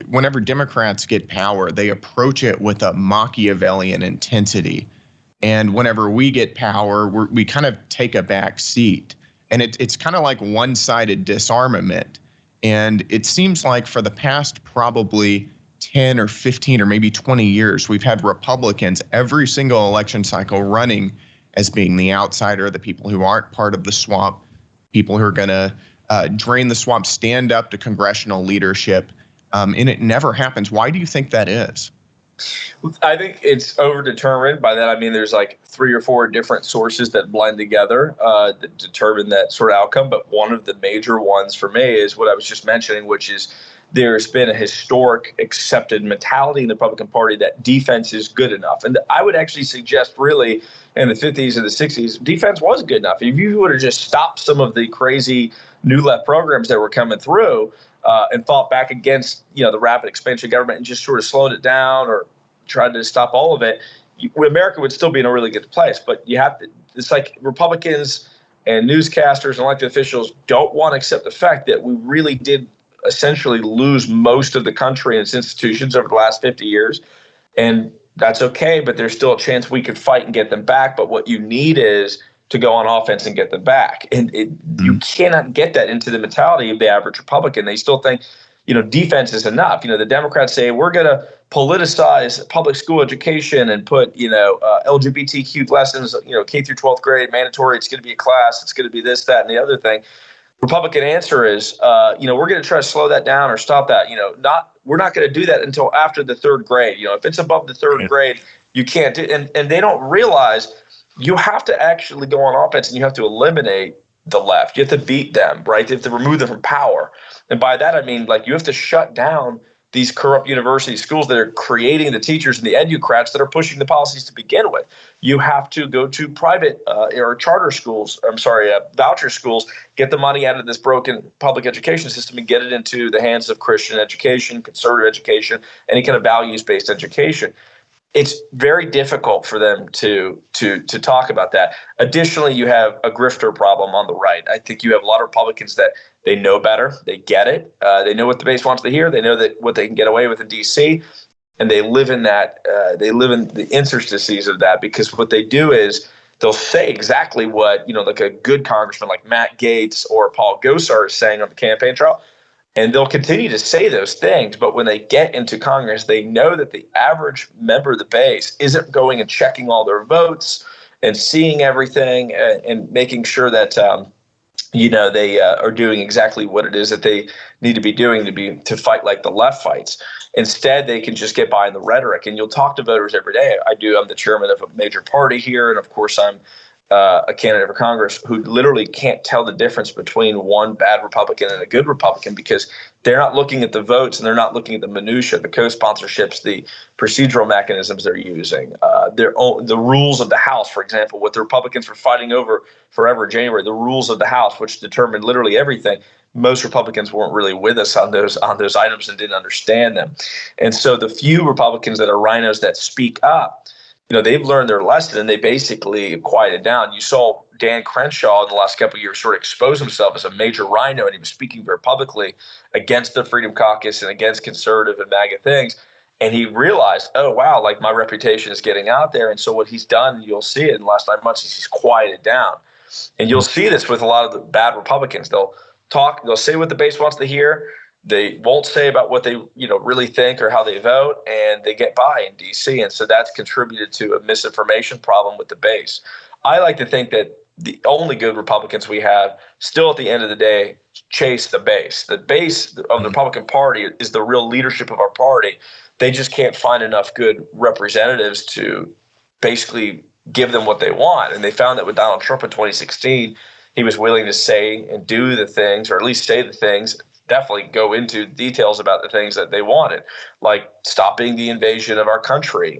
whenever Democrats get power, they approach it with a Machiavellian intensity. And whenever we get power, we kind of take a back seat. And it's kind of like one-sided disarmament. And it seems like for the past probably 10 or 15 or maybe 20 years, we've had Republicans every single election cycle running as being the outsider, the people who aren't part of the swamp, people who are going to drain the swamp, stand up to congressional leadership. And it never happens. Why do you think that is? I think it's overdetermined. By that, I mean there's like 3 or 4 different sources that blend together that determine that sort of outcome. But one of the major ones for me is what I was just mentioning, which is there's been a historic accepted mentality in the Republican Party that defense is good enough. And I would actually suggest really in the 50s and the 60s, defense was good enough. If you would have just stopped some of the crazy new left programs that were coming through, and fought back against, the rapid expansion of government and just sort of slowed it down or tried to stop all of it, America would still be in a really good place. But it's like Republicans and newscasters and elected officials don't want to accept the fact that we really did essentially lose most of the country and its institutions over the last 50 years. And that's okay, but there's still a chance we could fight and get them back. But what you need is to go on offense and get them back. And you cannot get that into the mentality of the average Republican. They still think, defense is enough. The Democrats say we're going to politicize public school education and put, LGBTQ lessons, K through 12th grade mandatory. It's going to be a class. It's going to be this, that, and the other thing. Republican answer is, we're going to try to slow that down or stop that. We're not going to do that until after the 3rd grade. If it's above the 3rd grade, you can't do it. And they don't realize you have to actually go on offense and you have to eliminate the left. You have to beat them, right? You have to remove them from power. And by that, I mean, you have to shut down these corrupt university schools that are creating the teachers and the educrats that are pushing the policies to begin with. You have to go to private or charter schools, voucher schools, get the money out of this broken public education system and get it into the hands of Christian education, conservative education, any kind of values-based education. It's very difficult for them to talk about that. Additionally, you have a grifter problem on the right. I think you have a lot of Republicans that they know better. They get it. They know what the base wants to hear. They know that what they can get away with in D.C., and they live in that. They live in the interstices of that because what they do is they'll say exactly what like a good congressman like Matt Gaetz or Paul Gosar is saying on the campaign trail. And they'll continue to say those things, but when they get into Congress, they know that the average member of the base isn't going and checking all their votes and seeing everything and making sure that they are doing exactly what it is that they need to be doing to fight like the left fights. Instead, they can just get by in the rhetoric. And you'll talk to voters every day. I'm the chairman of a major party here, and of course, I'm a candidate for Congress who literally can't tell the difference between one bad Republican and a good Republican because they're not looking at the votes and they're not looking at the minutia, the co-sponsorships, the procedural mechanisms they're using, the rules of the House, for example, what the Republicans were fighting over forever in January, the rules of the House, which determined literally everything. Most Republicans weren't really with us on those items and didn't understand them. And so the few Republicans that are rhinos that speak up, they've learned their lesson and they basically quieted down. You saw Dan Crenshaw in the last couple of years sort of expose himself as a major rhino, and he was speaking very publicly against the Freedom Caucus and against conservative and MAGA things. And he realized, oh, wow, my reputation is getting out there. And so what he's done, you'll see it in the last 9 months, is he's quieted down. And you'll see this with a lot of the bad Republicans. They'll say what the base wants to hear. They won't say about what they really think or how they vote, and they get by in D.C. And so that's contributed to a misinformation problem with the base. I like to think that the only good Republicans we have still at the end of the day chase the base. The base of the Republican Party is the real leadership of our party. They just can't find enough good representatives to basically give them what they want. And they found that with Donald Trump in 2016, he was willing to say and do the things, or at least say the things, definitely go into details about the things that they wanted, like stopping the invasion of our country,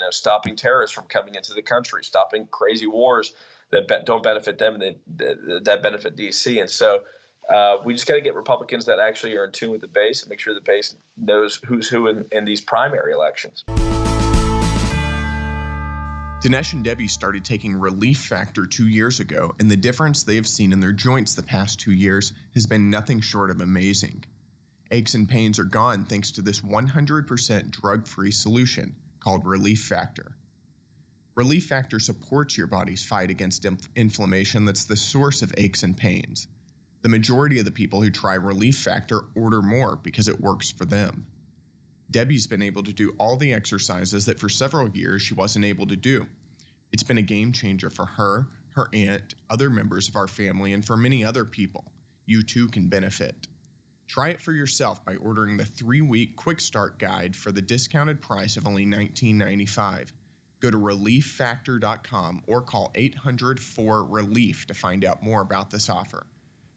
stopping terrorists from coming into the country, stopping crazy wars that don't benefit them and that benefit D.C. And so we just got to get Republicans that actually are in tune with the base and make sure the base knows who's who in these primary elections. Dinesh and Debbie started taking Relief Factor 2 years ago, and the difference they have seen in their joints the past 2 years has been nothing short of amazing. Aches and pains are gone thanks to this 100% drug-free solution called Relief Factor. Relief Factor supports your body's fight against inflammation that's the source of aches and pains. The majority of the people who try Relief Factor order more because it works for them. Debbie's been able to do all the exercises that for several years she wasn't able to do. It's been a game changer for her, her aunt, other members of our family, and for many other people. You too can benefit. Try it for yourself by ordering the 3-week Quick Start Guide for the discounted price of only $19.95. Go to relieffactor.com or call 800-4-RELIEF to find out more about this offer.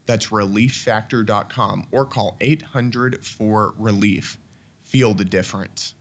That's relieffactor.com or call 800-4-RELIEF. Feel the difference.